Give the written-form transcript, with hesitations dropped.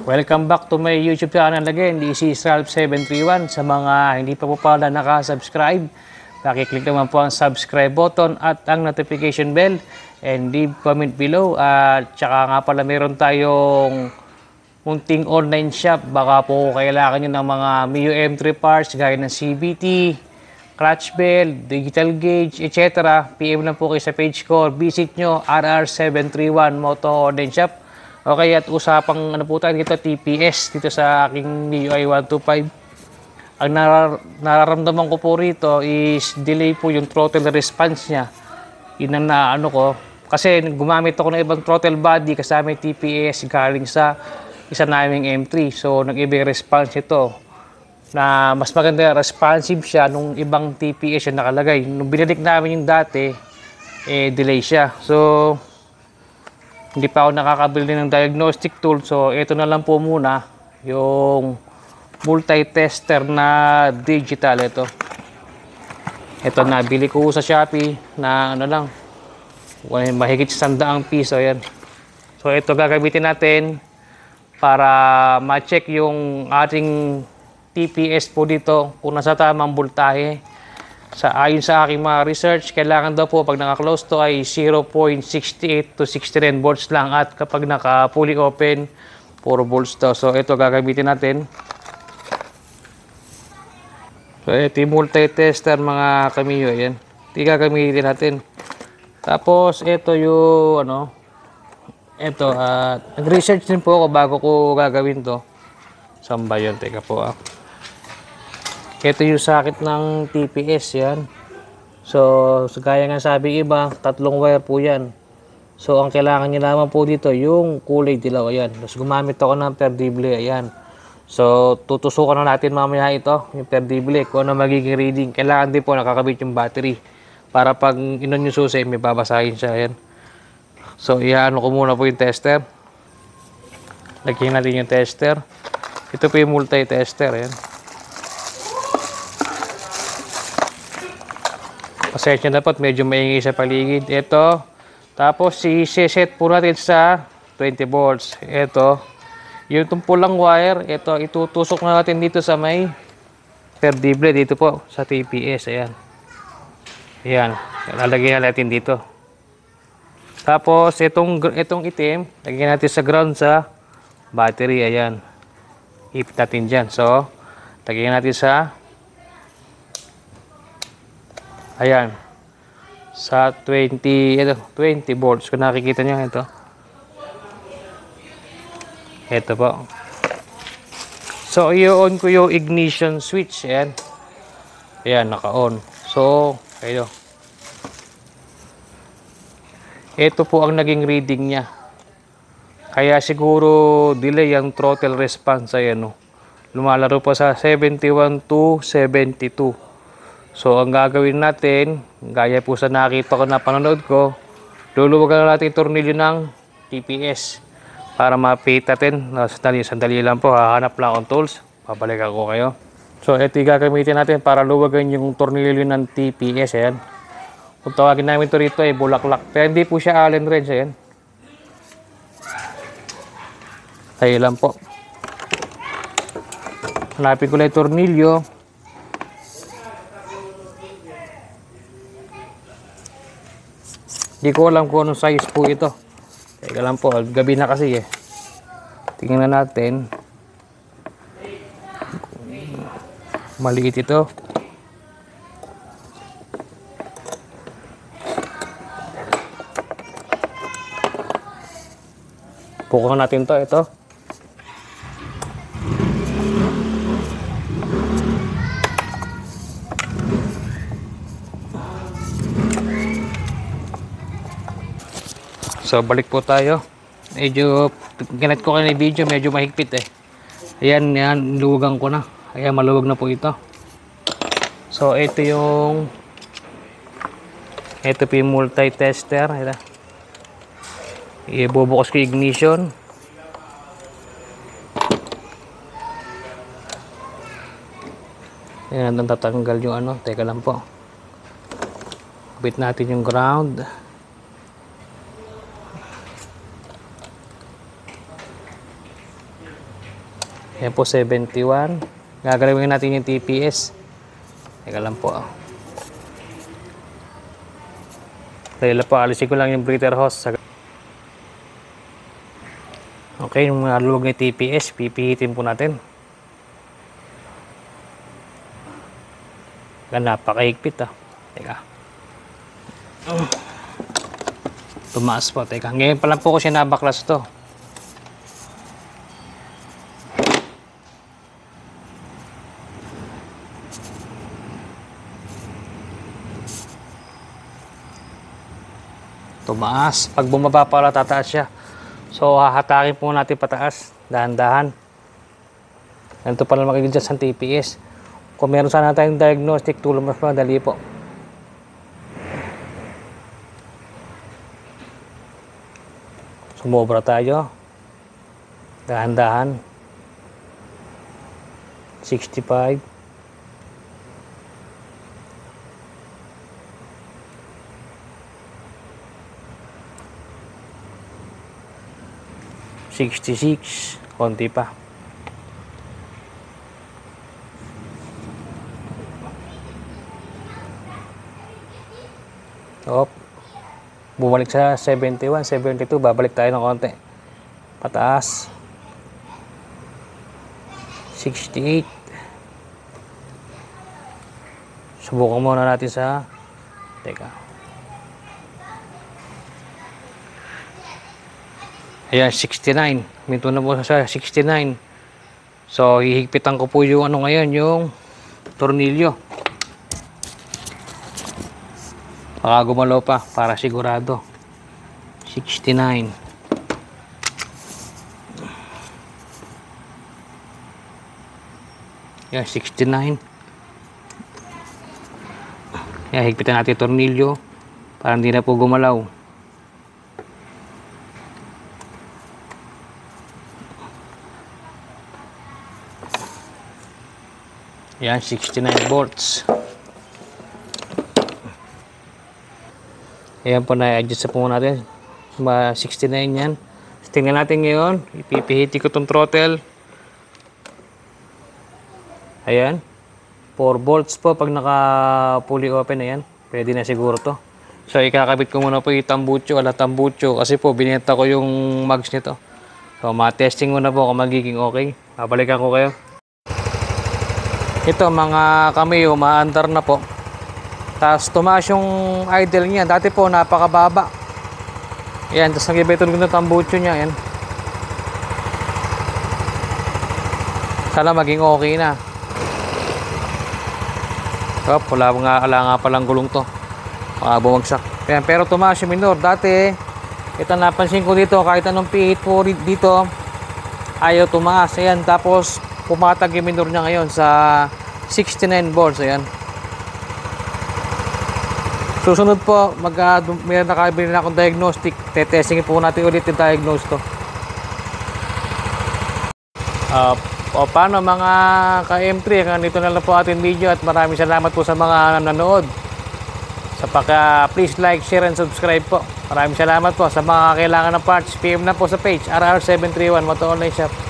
Welcome back to my YouTube channel again. This is Ralph731. Sa mga hindi pa po pala nakasubscribe, pakiclick naman po ang subscribe button at ang notification bell and leave comment below. At saka nga pala meron tayong munting online shop. Baka po kailangan nyo ng mga Mio M3 parts gaya ng CVT, clutch belt, digital gauge, etc. PM lang po kayo sa page ko. Visit nyo RR731 Moto Online Shop. Okay, at usapang ano po tayo dito, TPS dito sa aking MIUI 125. Ang nararamdaman ko po rito is delay po yung throttle response niya. Yun ang naano ko. Kasi gumamit ako ng ibang throttle body kasama yung TPS galing sa isa naming M3. So nag-iba yung response ito. Na mas maganda, responsive siya nung ibang TPS yung nakalagay. Nung binalik namin yung dati, delay siya. So hindi pa ako nakakabili ng diagnostic tool. So, ito na lang po muna yung multi-tester na digital. Ito nabili ko sa Shopee na ano lang, mahigit 100 piso. Yan. So, ito gagamitin natin para ma-check yung ating TPS po dito kung nasa tamang voltahe. Ayon sa aking mga research, kailangan daw po pag naka-close to ay 0.68 to 69 volts lang, at kapag naka-fully open, 4 volts daw. So ito gagamitin natin. So ito yung multi-tester mga kamiyo. Yan. Ito gagamitin natin. Tapos ito yung ano, ito, nag-research din po ako bago ko gagawin to. Saan ba yun? Teka po Ito yung sakit ng TPS yan. So, gaya nga sabi iba, 3 wire po yan. So, ang kailangan nyo naman po dito, yung kulay dilaw. Ayan. Tapos gumamit ako ng perdible. Ayan. So, tutusukan na natin mamaya ito, yung perdible. Kung ano magiging reading. Kailangan din po nakakabit yung battery. Para pag inon yung susi, may babasahin siya. Ayan. So, iyaano ko muna po yung tester. Lagyan natin yung tester. Ito po yung multi-tester. Ayan. Pasensya na po, medyo maingay sa paligid. Ito. Tapos, i-set po natin sa 20 volts. Ito. Yung tumpulang wire, ito, itutusok na natin dito sa may perdible. Dito po, sa TPS. Ayan. Ayan. Lalagyan natin dito. Tapos, itong itim, lagyan natin sa ground sa battery. Ayan. Ipit natin dyan. So, lagyan natin sa ayan. Sa 20 volts. Kung nakikita nyo ito. Ito po. So, i-on ko yung ignition switch. Ayan. Ayan, naka-on. So, ito. Ito po ang naging reading niya. Kaya siguro delay ang throttle response. Ayan, lumalaro pa sa 71 to 72. So, ang gagawin natin, gaya po sa nakita ko na panonood ko, luluwagan na natin yung tornilyo ng TPS para ma-fit natin. Sandali lang po, hahanap lang akong tools. Babalik ako kayo. So, ito yung gagamitin natin para luwagan yung tornilyo ng TPS. Ayan. Kung tawagin namin ito rito ay bulaklak. Pero hindi po siya Allen wrench. Ayan. Tayo lang po. Hanapin ko lang yung tornilyo. Hindi ko alam kung anong size po ito. Teka lang po, gabi na kasi Tingnan natin. Maliit ito. Pukuhan natin to, ito. So, balik po tayo. Medyo, ganit ko kayo ng video, medyo mahigpit Ayan, yan, luwagan ko na. Ayan, maluwag na po ito. So, ito po yung multi-tester. Ibubukas ko yung ignition. Ayan, tatanggal yung ano. Teka lang po. Bit natin yung ground. Ayan po, 71. Gagalawin natin yung TPS. Teka lang po. Dahil po, alisin ko lang yung breather hose. Okay, yung luwag ng TPS, pipihitin po natin. Napakahigpit ah. Teka. Tumaas po. Teka. Ngayon pa lang po ko siya nabaklas to. Tumaas. Pag bumaba pala, tataas siya. So, hahatakin po natin pataas. Dahan-dahan. Ganito pala makikita sa TPS. Kung meron sana tayong diagnostic tool, mas madali po. Sumobra tayo. Dahan-dahan. 65. 66. Konti pa. Op. Bumalik sa 71, 72. Babalik tayo ng konti. Pataas. 68. Subukan muna natin sa... Teka. Ayan, 69. Minto na po sa 69. So, hihigpitan ko po yung ano ngayon, yung tornilyo. Baka gumalaw pa para sigurado. 69. Yan, 69. Yan, higpitan natin yung tornilyo para hindi na po gumalaw. Yan, 69 volts. Ayan po, na-adjust po natin. 69 yan. Tingnan natin ngayon. Ipipihiti ko itong throttle. Ayan. 4 volts po pag naka-fully open. Ayan. Pwede na siguro to. So, ikakabit ko muna po yung tambucho. Tambucho. Kasi po, binenta ko yung mags nito. So, ma-testing muna po kung magiging okay. Babalikan ko kayo. Ito, mga kamiyo, ma-under na po. Tapos tumaas yung idle niya. Dati po napakababa. Ayan, tapos nag-ibeton ko ng tambucho niya. Ayan. Sana maging okay na. Oh, wala nga palang gulong to. Bumagsak. Ayan, pero tumaas yung minor. Dati, ito napansin ko dito, kahit anong pihit po dito, ayaw tumaas. Ayan, tapos pumatag yung minor niya ngayon sa 69 volts. Ayan. Susunod po, may nakabili na akong diagnostic. Tetestingin po natin ulit yung diagnose to. Paano mga ka-M3? Nandito na lang po ating video at maraming salamat po sa mga nanonood. Please like, share, and subscribe po. Maraming salamat po sa mga kailangan ng parts. PM na po sa page RR731 Moto Online Shop.